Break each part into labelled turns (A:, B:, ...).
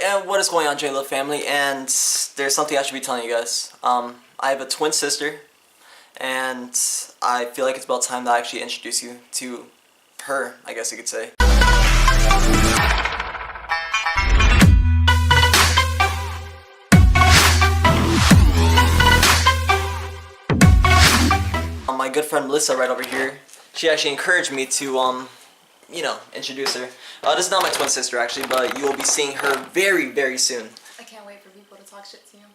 A: And what is going on, J-Lo family? And there's something I should be telling you guys. I have a twin sister, and I feel like it's about time that I actually introduce you to her, I guess you could say. My good friend Melissa right over here, she actually encouraged me to, introduce her. This is not my twin sister actually, but you will be seeing her very, very soon.
B: I can't wait for people to talk shit to you.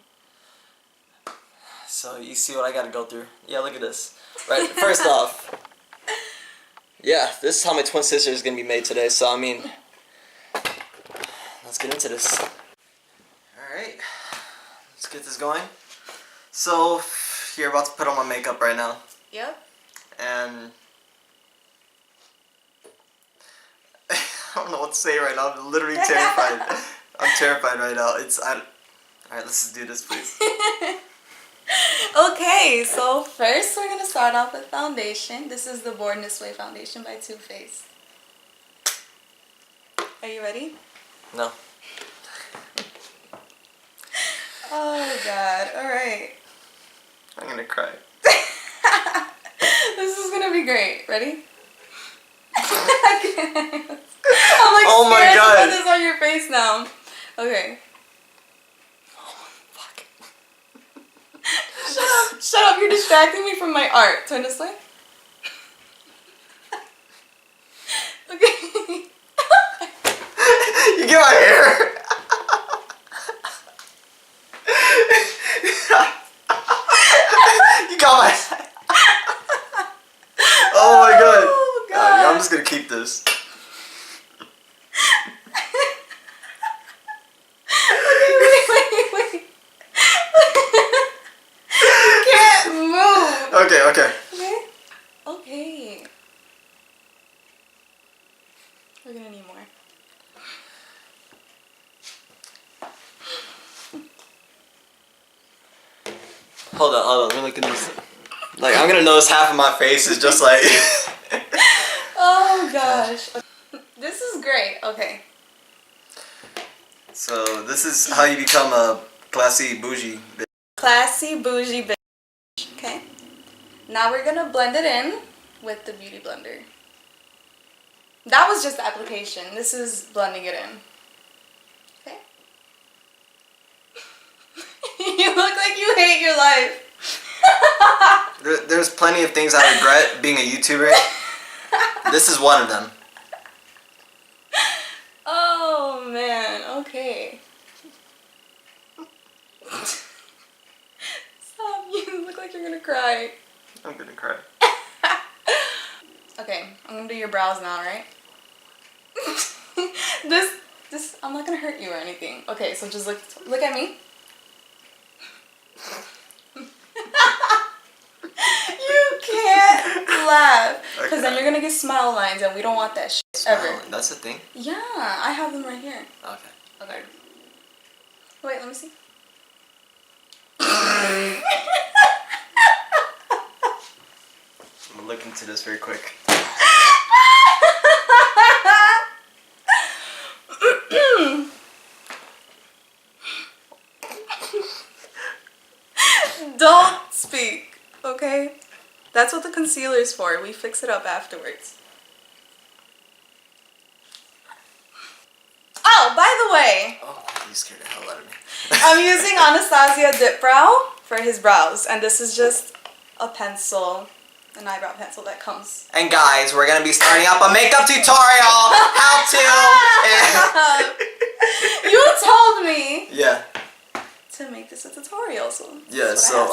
A: So you see what I gotta go through. Yeah, look at this. Right, first off, yeah, this is how my twin sister is gonna be made today. So I mean, let's get into this. Alright, let's get this going. So, you're about to put on my makeup right now.
B: Yep.
A: And I don't know what to say right now. I'm literally terrified. I'm terrified right now. Alright, let's just do this, please.
B: Okay, so first we're gonna start off with foundation. This is the Born This Way foundation by Too Faced. Are you ready?
A: No.
B: Oh God! All right.
A: I'm gonna cry.
B: This is gonna be great. Ready? I can't. I'm like
A: oh my
B: scared
A: God.
B: to put this on your face now. Okay.
A: Oh, fuck.
B: Shut up! Shut up! You're distracting me from my art. Turn this way. Okay.
A: You get my hair. You got my. Oh my God.
B: Oh God.
A: I'm just gonna keep this.
B: Wait. You can't move.
A: Okay.
B: Okay. We're gonna need more.
A: Hold on. Let me look at this. Like, I'm gonna notice half of my face is just like.
B: Oh gosh. This is great. Okay.
A: So, this is how you become a classy bougie bitch.
B: Classy bougie bitch. Okay. Now we're gonna blend it in with the beauty blender. That was just the application. This is blending it in. Okay. You look like you hate your life.
A: There's plenty of things I regret being a YouTuber. This is one of them.
B: Oh man, okay. Stop, you look like you're gonna cry.
A: I'm gonna cry.
B: Okay, I'm gonna do your brows now, right? this, I'm not gonna hurt you or anything. Okay, so just look at me. You can't laugh, because then you're gonna get smile lines, and we don't want that shit ever.
A: That's the thing?
B: Yeah, I have them right here.
A: Okay.
B: Wait, let me see.
A: I'm gonna look into this very quick.
B: Don't speak, okay? That's what the concealer is for. We fix it up afterwards. Oh, by the way.
A: Oh, you scared the hell out of me.
B: I'm using Anastasia Dip Brow for his brows. And this is just a pencil, an eyebrow pencil that comes.
A: And guys, we're going to be starting up a makeup tutorial. How to.
B: You told me.
A: Yeah.
B: To make this a tutorial, so
A: yeah. So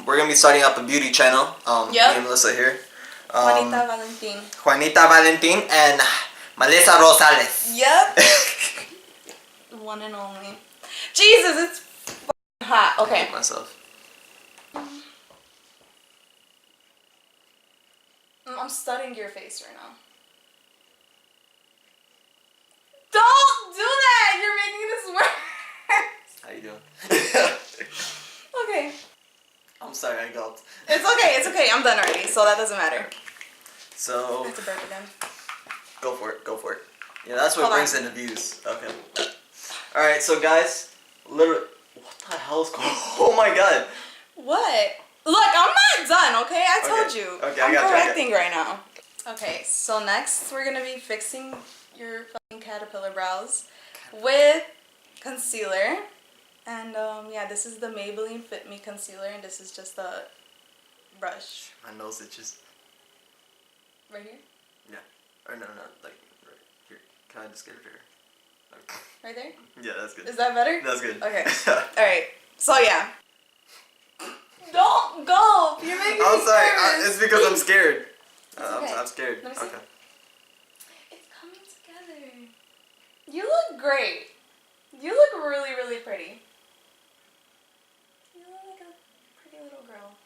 A: we're gonna be starting up a beauty channel. Me and Melissa here.
B: Juanita Valentin.
A: Juanita Valentin and Melissa Rosales.
B: Yep. One and only. Jesus, it's hot. Okay.
A: I hate myself.
B: I'm studying your face right now. Don't do that! You're making this worse.
A: How you doing?
B: Okay.
A: I'm sorry, I gulped.
B: It's okay. I'm done already, so that doesn't matter.
A: So.
B: I have to burp again.
A: Go for it. Yeah, that's what brings in the views. Okay. Alright, so guys, literally, what the hell is going on? Oh my god.
B: What? Look, I'm not done, okay? I told
A: Okay.
B: you.
A: Okay,
B: I'm
A: I got you.
B: correcting right now. Okay, so next we're gonna be fixing your fucking caterpillar brows with concealer. And yeah, this is the Maybelline Fit Me concealer, and this is just a brush.
A: My nose itches.
B: Right here?
A: Yeah. Or no, like right here. Can I just get it here? Okay.
B: Right there?
A: Yeah, that's good.
B: Is that better?
A: That's good.
B: Okay. Alright. So yeah. Don't go! You're making me
A: I'm sorry.
B: nervous.
A: It's because I'm scared.
B: Okay.
A: I'm scared.
B: Let me see.
A: Okay.
B: It's coming together. You look great. You look really, really pretty. You look like a pretty little girl.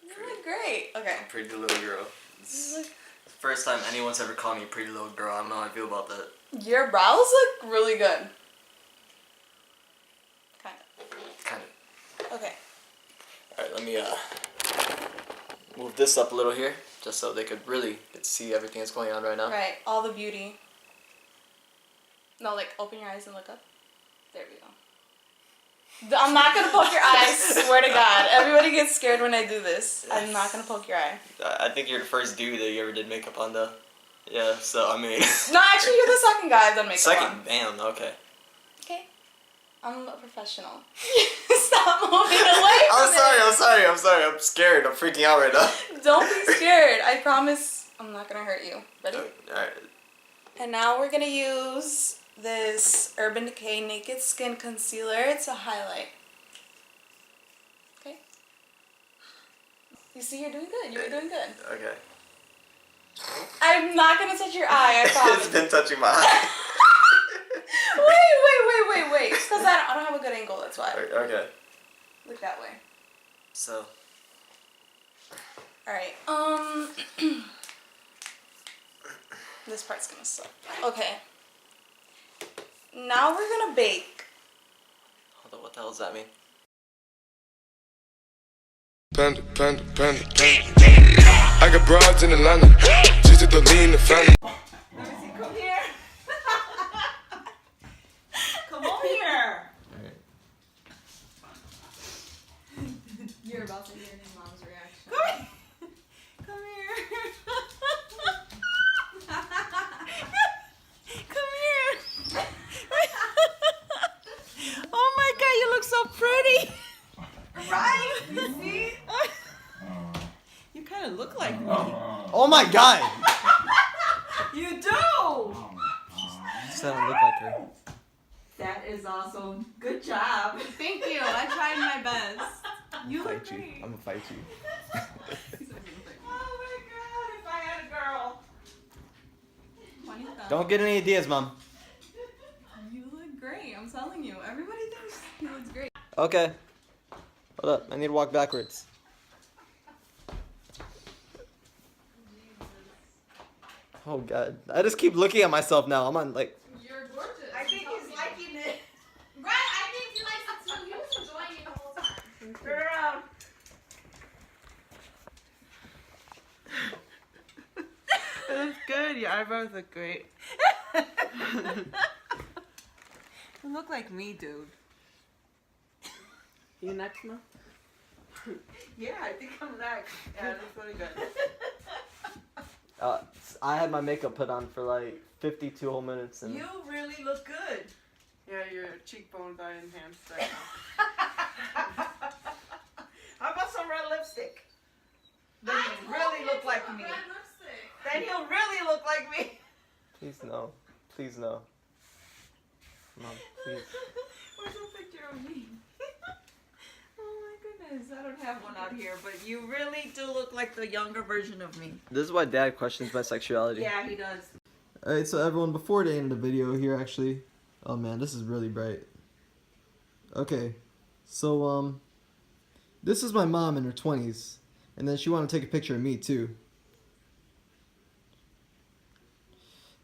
B: You look great. Okay.
A: Pretty little girl. It's the first time anyone's ever called me a pretty little girl. I don't know how I feel about that.
B: Your brows look really good.
A: Kind of.
B: Okay.
A: Alright, let me move this up a little here, just so they could really get to see everything that's going on right now.
B: Right, all the beauty. No, like open your eyes and look up. There we go. I'm not gonna poke your eye, I swear to God. Everybody gets scared when I do this. I'm not gonna poke your eye.
A: I think you're the first dude that you ever did makeup on, though. Yeah, so I mean.
B: No, actually, you're the second guy I've done makeup
A: Second?
B: on.
A: Damn, okay.
B: Okay. I'm a professional. Stop moving away from
A: I'm sorry. I'm scared. I'm freaking out right now.
B: Don't be scared. I promise I'm not gonna hurt you. Ready?
A: Alright.
B: And now we're gonna use this Urban Decay Naked Skin Concealer to highlight. Okay? You see, you're doing good. You're doing good.
A: Okay.
B: I'm not gonna touch your eye, I promise.
A: It's been touching my eye.
B: Wait. It's because I don't have a good angle, that's why.
A: Okay.
B: Look that way.
A: So.
B: Alright, this part's gonna suck. Okay. Now we're gonna bake.
A: Hold on, what the hell does that mean?
C: Panda. I got broads in Atlanta. Just to lean the family.
D: Let me see. Come here. Come over here. You're about to hear his mom's reaction. Come here. Come here. Oh my God, you look so pretty. Right? You see? You kind of look like me.
A: Oh my god!
D: You do.
A: Just don't look like her.
D: That is awesome. Good job.
B: Thank you. I tried my best.
D: You look great.
A: I'm gonna fight you.
D: Oh my God! If I had a girl.
A: Don't get any ideas, Mom.
B: You look great. I'm telling you. Everybody thinks he looks great.
A: Okay. Hold up. I need to walk backwards. Oh god. I just keep looking at myself now. I'm on like.
B: You're gorgeous.
D: I think he's liking it.
B: Right, I think he likes it too. He was enjoying it the whole time.
D: Turn around.
E: That's good. Your eyebrows look great. You look like me, dude. You next, Mom?
D: Yeah, I think I'm next.
E: Yeah, that's really good.
A: I had my makeup put on for like 52 whole minutes. And
D: You really look good.
E: Yeah, your cheekbones are enhanced right now.
D: How about some red lipstick? Then he'll really look like me. Then he'll really look like me.
A: Please no. Please no. Mom, please.
D: Where's the picture of me? Oh my goodness, I don't have one out here, but you really do look like the younger version of me.
A: This is why Dad questions my sexuality.
D: Yeah, he does.
A: Alright, so everyone, before the end of the video here, actually. Oh man, this is really bright. Okay, so, this is my mom in her 20s. And then she wanted to take a picture of me, too.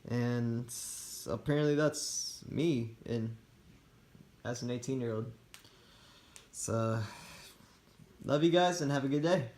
A: And apparently that's me as an 18-year-old. So, love you guys and have a good day.